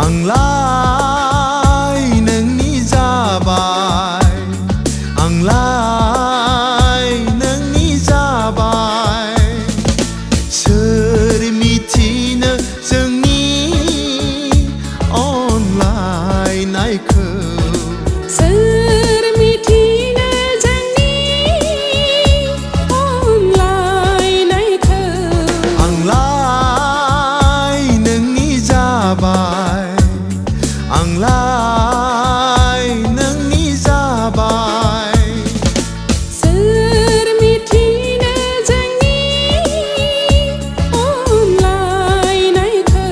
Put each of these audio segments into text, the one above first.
Anglai Nwngni Jabai Anglai Nwngni Jabai Soर मिथिनो जोंनि अनलायनायखौ Soर मिथिनो जोंनि अनलायनायखौ Anglai Nwngni Jabai Anglai Nwngni Jabai Soर मिथिनो जोंनि अनलायनायखौ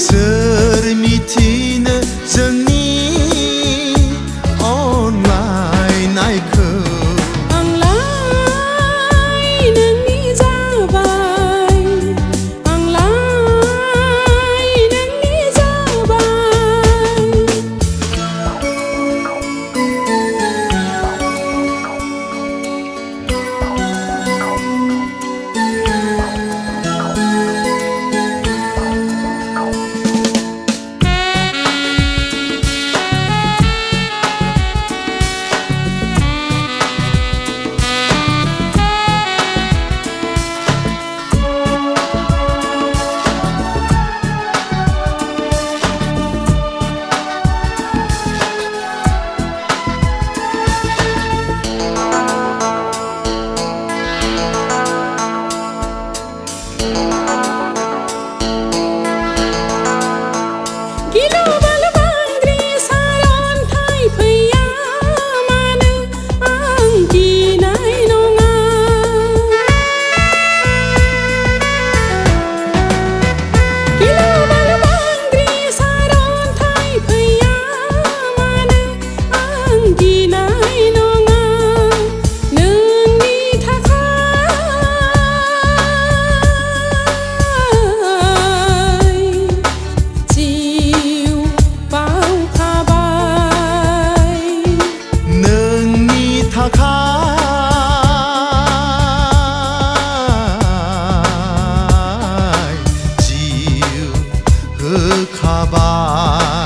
Soर मिथिनो जोंनि अनलायनायखौ Anglai Nwngni Jabai Anglai Nwngni Jabai Gilo bal bangri saron thai phaya mano ang ginai nonga Gilo bal bangri saron thai phaya mano ang ginai nonga Nwngni thakai chiu bao khabai Nwngni थाखाय जिउ होखाबाय